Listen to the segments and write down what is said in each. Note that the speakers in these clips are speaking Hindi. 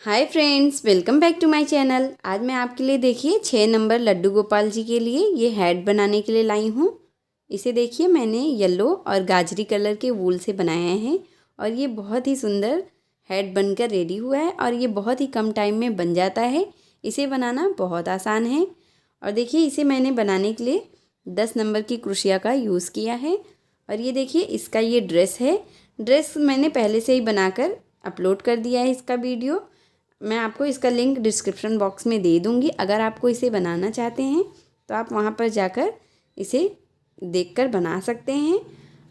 Hi friends, welcome back to my channel. आज मैं आपके लिए देखिए 6 नंबर लड्डू गोपाल जी के लिए ये हेड बनाने के लिए लाई हूँ। इसे देखिए मैंने येलो और गाजरी कलर के वूल से बनाया है और ये बहुत ही सुंदर हेड बनकर रेडी हुआ है और ये बहुत ही कम टाइम में बन जाता है। इसे बनाना बहुत आसान है और देखिए इसे मैंने बनाने के लिए 10 नंबर की क्रोशिया का यूज़ किया है। और ये देखिए इसका ये ड्रेस है। ड्रेस मैंने पहले से ही बनाकर अपलोड कर दिया है। इसका वीडियो मैं आपको इसका लिंक डिस्क्रिप्शन बॉक्स में दे दूँगी। अगर आपको इसे बनाना चाहते हैं तो आप वहाँ पर जाकर इसे देखकर बना सकते हैं।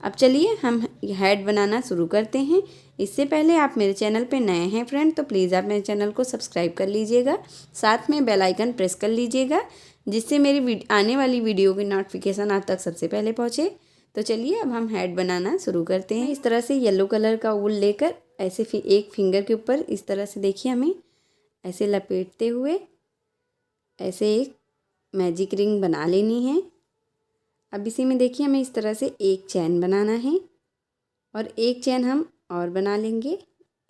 अब चलिए हम हेड बनाना शुरू करते हैं। इससे पहले आप मेरे चैनल पे नए हैं फ्रेंड तो प्लीज़ आप मेरे चैनल को सब्सक्राइब कर लीजिएगा, साथ में बेल आइकन प्रेस कर लीजिएगा जिससे मेरी आने वाली वीडियो की नोटिफिकेशन आप तक सबसे पहले पहुँचे। तो चलिए अब हम हेड बनाना शुरू करते हैं। इस तरह से येलो कलर का वूल लेकर ऐसे एक फिंगर के ऊपर इस तरह से देखिए हमें ऐसे लपेटते हुए ऐसे एक मैजिक रिंग बना लेनी है। अब इसी में देखिए हमें इस तरह से एक चैन बनाना है और एक चैन हम और बना लेंगे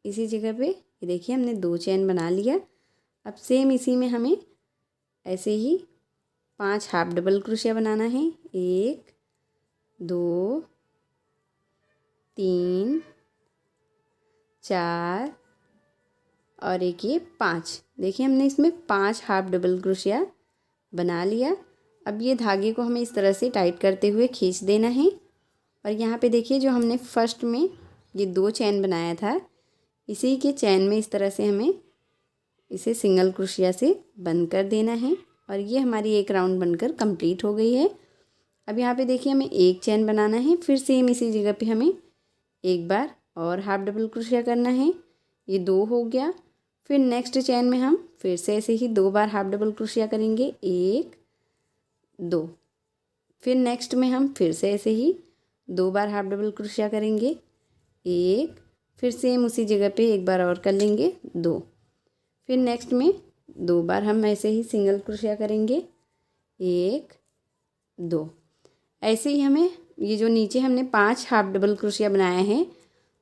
इसी जगह पे। ये देखिए हमने 2 चैन बना लिया। अब सेम इसी में हमें ऐसे ही 5 हाफ डबल क्रोशिया बनाना है। 1 2 3 4 और एक ये 5। देखिए हमने इसमें 5 हाफ डबल क्रोशिया बना लिया। अब ये धागे को हमें इस तरह से टाइट करते हुए खींच देना है और यहाँ पे देखिए जो हमने फर्स्ट में ये 2 चैन बनाया था इसी के चैन में इस तरह से हमें इसे सिंगल क्रोशिया से बंद कर देना है और ये हमारी एक राउंड बनकर कंप्लीट हो गई है। अब यहाँ पे देखिए हमें एक चैन बनाना है, फिर सेम इसी जगह पे हमें एक बार और हाफ डबल क्रोशिया करना है। ये 2 हो गया। फिर नेक्स्ट चैन में हम फिर से ऐसे ही 2 बार हाफ डबल क्रोशिया करेंगे, 1 2। फिर नेक्स्ट में हम फिर से ऐसे ही 2 बार हाफ डबल क्रोशिया करेंगे, 1। फिर सेम उसी जगह पे एक बार और कर लेंगे, 2। फिर नेक्स्ट में 2 बार हम ऐसे ही सिंगल क्रोशिया करेंगे, 1 2। ऐसे ही हमें ये जो नीचे हमने 5 हाफ डबल क्रोशिया बनाया है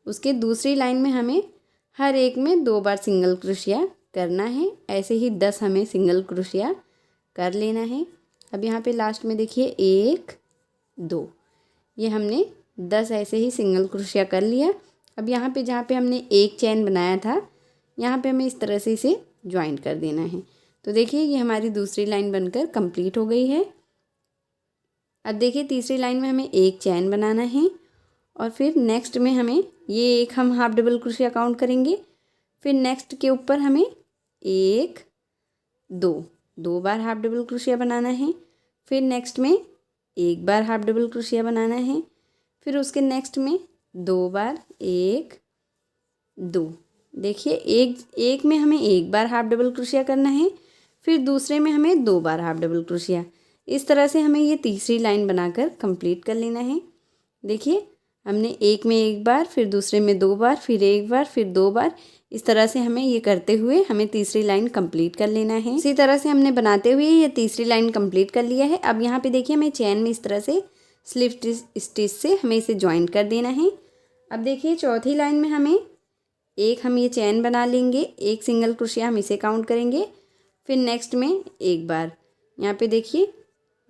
उसके दूसरी लाइन में हमें हर एक में 2 बार सिंगल क्रोशिया करना है। ऐसे ही 10 हमें सिंगल क्रोशिया कर लेना है। अब यहाँ पे लास्ट में देखिए 1 2, ये हमने 10 ऐसे ही सिंगल क्रोशिया कर लिया। अब यहाँ पे जहाँ पे हमने एक चैन बनाया था यहाँ पे हमें इस तरह से इसे ज्वाइंट कर देना है। तो देखिए ये हमारी दूसरी लाइन बनकर कंप्लीट हो गई है। अब देखिए तीसरी लाइन में हमें एक चैन बनाना है और फिर नेक्स्ट में हमें ये एक हम हाफ डबल क्रोशिया काउंट करेंगे। फिर नेक्स्ट के ऊपर हमें 1 2 बार हाफ डबल क्रोशिया बनाना है। फिर नेक्स्ट में एक बार हाफ डबल क्रोशिया बनाना है। फिर उसके नेक्स्ट में 2 बार 1 2। देखिए एक में हमें एक बार हाफ डबल क्रोशिया करना है, फिर दूसरे में हमें 2 बार हाफ डबल क्रोशिया। इस तरह से हमें ये तीसरी लाइन बनाकर कंप्लीट कर लेना है। देखिए हमने एक में एक बार, फिर दूसरे में 2 बार, फिर एक बार, फिर 2 बार, इस तरह से हमें ये करते हुए हमें तीसरी लाइन कंप्लीट कर लेना है। इसी तरह से हमने बनाते हुए ये तीसरी लाइन कंप्लीट कर लिया है। अब यहाँ पे देखिए हमें चैन में इस तरह से स्लिप स्टिच से हमें इसे ज्वाइंट कर देना है। अब देखिए चौथी लाइन में हमें एक हम ये चैन बना लेंगे, एक सिंगल क्रोशिया हम इसे काउंट करेंगे। फिर नेक्स्ट में एक बार यहाँ पे देखिए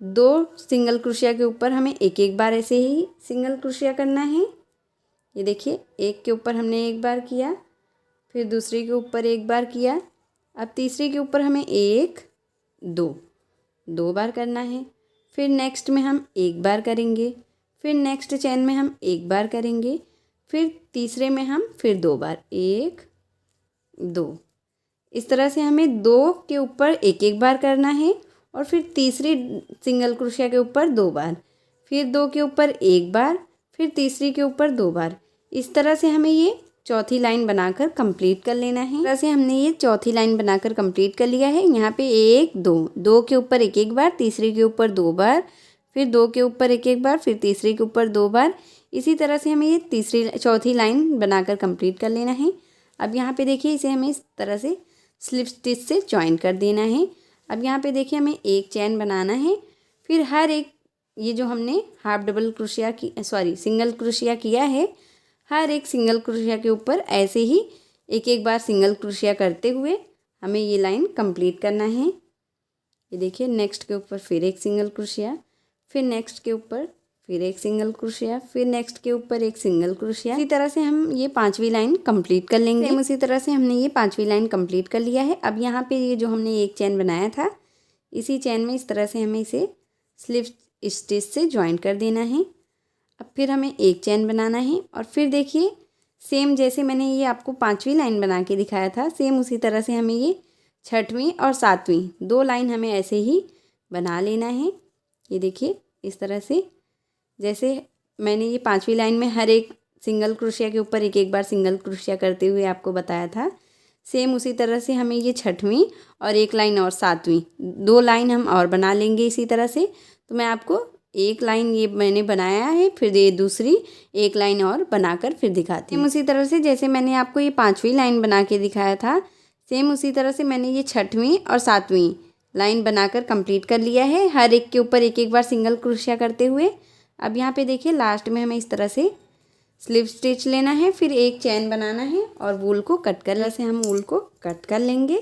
2 सिंगल क्रोशिया के ऊपर हमें एक एक बार ऐसे ही सिंगल क्रोशिया करना है। ये देखिए एक के ऊपर हमने एक बार किया, फिर दूसरी के ऊपर एक बार किया। अब तीसरी के ऊपर हमें 1 2 बार करना है। फिर नेक्स्ट में हम एक बार करेंगे, फिर नेक्स्ट चैन में हम एक बार करेंगे, फिर तीसरे में हम फिर 2 बार 1 2। इस तरह से हमें 2 के ऊपर एक एक बार करना है और फिर तीसरी सिंगल क्रोशिया के ऊपर 2 बार, फिर 2 के ऊपर एक बार, फिर तीसरी के ऊपर 2 बार। इस तरह से हमें ये चौथी लाइन बनाकर कंप्लीट कर लेना है। इस तरह से हमने ये चौथी लाइन बनाकर कंप्लीट कर लिया है। यहाँ पे 1 2 के ऊपर एक एक बार, तीसरी के ऊपर 2 बार, फिर 2 के ऊपर एक एक बार, फिर तीसरी के ऊपर 2 बार। इसी तरह से हमें ये चौथी लाइन बनाकर कंप्लीट कर लेना है। अब यहाँ पे देखिए इसे हमें इस तरह से स्लिप स्टिच से ज्वाइन कर देना है। अब यहाँ पे देखिए हमें एक चैन बनाना है, फिर हर एक ये जो हमने हाफ डबल क्रोशिया की सिंगल क्रोशिया किया है, हर एक सिंगल क्रोशिया के ऊपर ऐसे ही एक एक बार सिंगल क्रोशिया करते हुए हमें ये लाइन कंप्लीट करना है। ये देखिए, नेक्स्ट के ऊपर फिर एक सिंगल क्रोशिया, फिर नेक्स्ट के ऊपर फिर एक सिंगल क्रोशिया, फिर नेक्स्ट के ऊपर एक सिंगल क्रोशिया। इसी तरह से हम ये 5वीं लाइन कंप्लीट कर लेंगे। सेम उसी तरह से हमने ये 5वीं लाइन कंप्लीट कर लिया है। अब यहाँ पे ये जो हमने एक चेन बनाया था, इसी चेन में इस तरह से हमें इसे स्लिप स्टिच से ज्वाइन कर देना है। अब फिर हमें एक चेन बनाना है और फिर देखिए, सेम जैसे मैंने ये आपको 5वीं लाइन बना के दिखाया था, सेम उसी तरह से हमें ये 6वीं और 7वीं 2 लाइन हमें ऐसे ही बना लेना है। ये देखिए, इस तरह से जैसे मैंने ये 5वीं लाइन में हर एक सिंगल क्रोशिया के ऊपर एक एक बार सिंगल क्रोशिया करते हुए आपको बताया था, सेम उसी तरह से हमें ये 6वीं और एक लाइन और 7वीं 2 लाइन हम और बना लेंगे इसी तरह से। तो मैं आपको एक लाइन ये मैंने बनाया है, फिर ये दूसरी एक लाइन और बनाकर फिर दिखाती हूँ। उसी तरह से जैसे मैंने आपको ये 5वीं लाइन बना के दिखाया था, सेम उसी तरह से मैंने ये 6वीं और 7वीं लाइन बनाकर कंप्लीट कर लिया है, हर एक के ऊपर एक एक बार सिंगल क्रोशिया करते हुए। अब यहाँ पे देखिए, लास्ट में हमें इस तरह से स्लिप स्टिच लेना है, फिर एक चैन बनाना है और वूल को कट कर, जैसे हम वूल को कट कर लेंगे।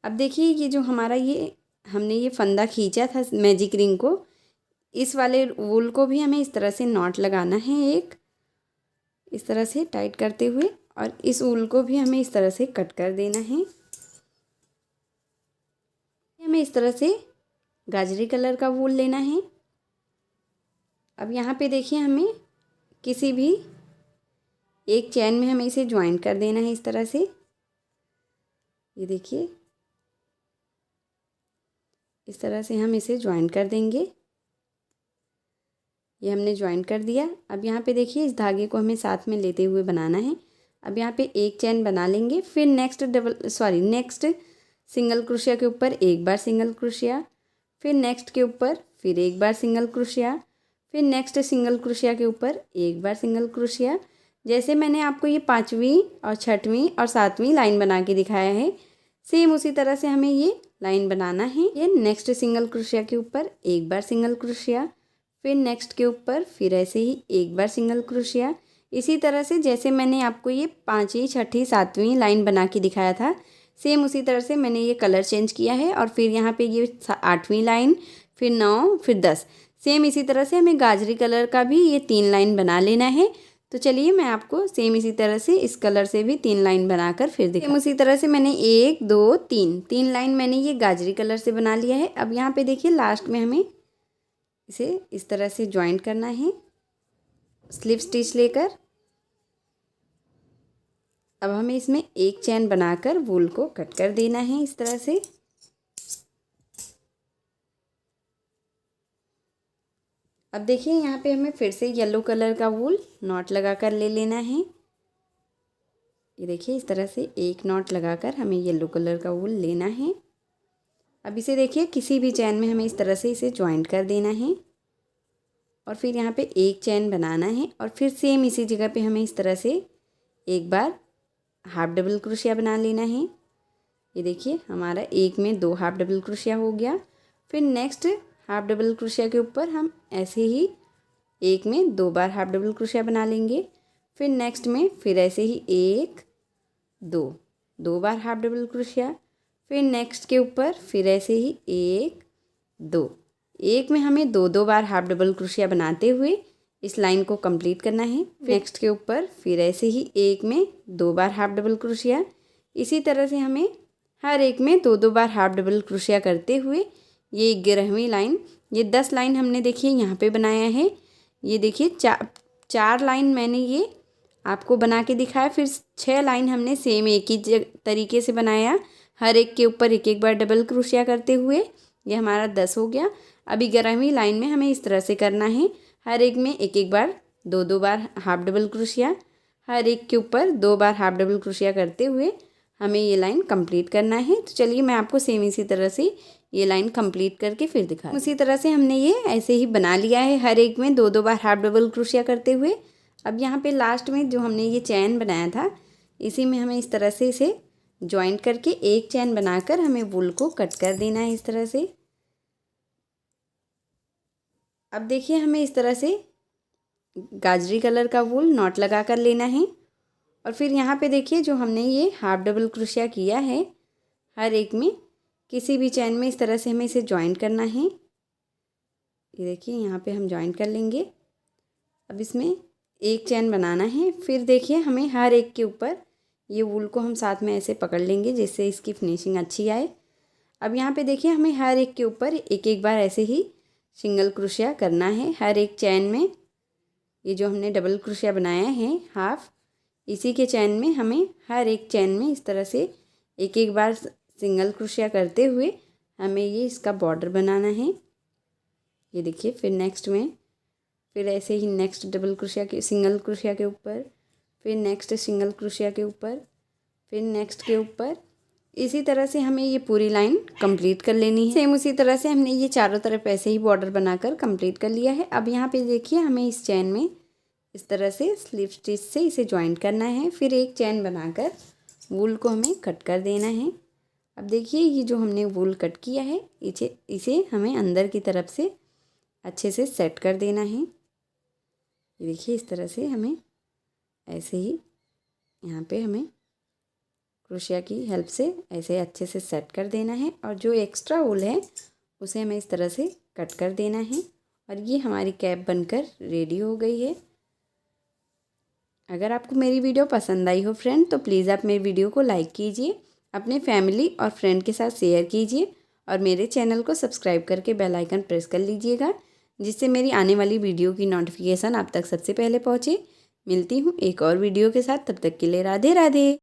अब देखिए, ये जो हमारा ये हमने ये फंदा खींचा था मैजिक रिंग को, इस वाले वूल को भी हमें इस तरह से नॉट लगाना है, एक इस तरह से टाइट करते हुए, और इस वूल को भी हमें इस तरह से कट कर देना है। हमें इस तरह से गाजरी कलर का वूल लेना है। अब यहाँ पे देखिए, हमें किसी भी एक चैन में हमें इसे ज्वाइन कर देना है इस तरह से। ये देखिए, इस तरह से हम इसे ज्वाइन कर देंगे। ये हमने ज्वाइन कर दिया। अब यहाँ पे देखिए, इस धागे को हमें साथ में लेते हुए बनाना है। अब यहाँ पे एक चैन बना लेंगे, फिर नेक्स्ट सिंगल क्रोशिया के ऊपर एक बार सिंगल क्रोशिया, फिर नेक्स्ट के ऊपर फिर एक बार सिंगल क्रोशिया, फिर नेक्स्ट सिंगल क्रोशिया के ऊपर एक बार सिंगल क्रोशिया। जैसे मैंने आपको ये 5वीं और 6वीं और 7वीं लाइन बना के दिखाया है, सेम उसी तरह से हमें ये लाइन बनाना है। ये नेक्स्ट सिंगल क्रोशिया के ऊपर एक बार सिंगल क्रोशिया, फिर नेक्स्ट के ऊपर फिर ऐसे ही एक बार सिंगल क्रोशिया। इसी तरह से जैसे मैंने आपको ये 5वीं 6वीं 7वीं लाइन बना के दिखाया था, सेम उसी तरह से मैंने ये कलर चेंज किया है। और फिर यहाँ पे ये 8वीं लाइन, फिर 9, फिर 10, सेम इसी तरह से हमें गाजरी कलर का भी ये 3 लाइन बना लेना है। तो चलिए, मैं आपको सेम इसी तरह से इस कलर से भी 3 लाइन बनाकर फिर दिखाती हूँ। उसी तरह से मैंने 1 2 3 लाइन मैंने ये गाजरी कलर से बना लिया है। अब यहाँ पे देखिए, लास्ट में हमें इसे इस तरह से ज्वाइंट करना है स्लिप स्टिच लेकर। अब हमें इसमें एक चैन बनाकर वूल को कट कर देना है इस तरह से। अब देखिए, यहाँ पे हमें फिर से येलो कलर का वूल नॉट लगाकर ले लेना है। ये देखिए, इस तरह से एक नॉट लगाकर हमें येलो कलर का वूल लेना है। अब इसे देखिए, किसी भी चैन में हमें इस तरह से इसे ज्वाइंट कर देना है और फिर यहाँ पे एक चैन बनाना है और फिर सेम इसी जगह पे हमें इस तरह से एक बार हाफ डबल क्रोशिया बना लेना है। ये देखिए, हमारा एक में 2 हाफ डबल क्रोशिया हो गया। फिर नेक्स्ट हाफ डबल क्रोशिया के ऊपर हम ऐसे ही एक में 2 बार हाफ डबल क्रोशिया बना लेंगे। फिर नेक्स्ट में फिर ऐसे ही 1 2 बार हाफ डबल क्रोशिया। फिर नेक्स्ट के ऊपर फिर ऐसे ही 1 2, एक में हमें 2 बार हाफ डबल क्रोशिया बनाते हुए इस लाइन को कंप्लीट करना है। नेक्स्ट के ऊपर फिर ऐसे ही एक में 2 बार हाफ डबल क्रोशिया। इसी तरह से हमें हर एक में 2 बार हाफ डबल क्रोशिया करते हुए ये 11वीं लाइन, ये 10 लाइन हमने देखिए यहाँ पे बनाया है। ये देखिए, 4 लाइन मैंने ये आपको बना के दिखाया, फिर 6 लाइन हमने सेम एक ही तरीके से बनाया, हर एक के ऊपर एक एक बार डबल क्रोशिया करते हुए। ये हमारा 10 हो गया। अभी 11वीं लाइन में हमें इस तरह से करना है, हर एक में एक एक बार 2 बार हाफ डबल क्रोशिया, हर एक के ऊपर 2 बार हाफ डबल क्रोशिया करते हुए हमें ये लाइन कंप्लीट करना है। तो चलिए, मैं आपको सेम इसी तरह से ये लाइन कंप्लीट करके फिर दिखा। उसी तरह से हमने ये ऐसे ही बना लिया है, हर एक में 2 बार हाफ डबल क्रोशिया करते हुए। अब यहाँ पे लास्ट में जो हमने ये चैन बनाया था, इसी में हमें इस तरह से इसे ज्वाइंट करके एक चैन बनाकर हमें वूल को कट कर देना है इस तरह से। अब देखिए, हमें इस तरह से गाजरी कलर का वूल नॉट लगा कर लेना है और फिर यहाँ पे देखिए जो हमने ये हाफ डबल क्रोशिया किया है, हर एक में किसी भी चैन में इस तरह से हमें इसे जॉइंट करना है। ये देखिए यहाँ पे हम जॉइंट कर लेंगे। अब इसमें एक चैन बनाना है। फिर देखिए हमें हर एक के ऊपर ये वूल को हम साथ में ऐसे पकड़ लेंगे जिससे इसकी फिनिशिंग अच्छी आए। अब यहाँ पे देखिए हमें हर एक के ऊपर एक एक बार ऐसे ही सिंगल क्रोशिया करना है। हर एक चैन में ये जो हमने डबल क्रोशिया बनाया है हाफ, इसी के चैन में हमें हर एक चैन में इस तरह से एक एक बार सिंगल क्रोशिया करते हुए हमें ये इसका बॉर्डर बनाना है। ये देखिए फिर नेक्स्ट में फिर ऐसे ही नेक्स्ट डबल क्रोशिया के सिंगल क्रोशिया के ऊपर, फिर नेक्स्ट सिंगल क्रोशिया के ऊपर, फिर नेक्स्ट के ऊपर, इसी तरह से हमें ये पूरी लाइन कंप्लीट कर लेनी है। सेम उसी तरह से हमने ये चारों तरफ ऐसे ही बॉर्डर बनाकर कंप्लीट कर लिया है। अब यहाँ पे देखिए हमें इस चैन में इस तरह से स्लिप स्टिच से इसे जॉइंट करना है। फिर एक चैन बनाकर वूल को हमें कट कर देना है। अब देखिए ये जो हमने वूल कट किया है इसे हमें अंदर की तरफ से अच्छे से सेट कर देना है। ये देखिए इस तरह से हमें ऐसे ही यहाँ पे हमें क्रोशिया की हेल्प से ऐसे अच्छे से सेट कर देना है और जो एक्स्ट्रा वूल है उसे हमें इस तरह से कट कर देना है। और ये हमारी कैप बनकर रेडी हो गई है। अगर आपको मेरी वीडियो पसंद आई हो फ्रेंड तो प्लीज़ आप मेरी वीडियो को लाइक कीजिए, अपने फैमिली और फ्रेंड के साथ शेयर कीजिए और मेरे चैनल को सब्सक्राइब करके बेल आइकन प्रेस कर लीजिएगा जिससे मेरी आने वाली वीडियो की नोटिफिकेशन आप तक सबसे पहले पहुँचे। मिलती हूँ एक और वीडियो के साथ, तब तक के लिए राधे राधे।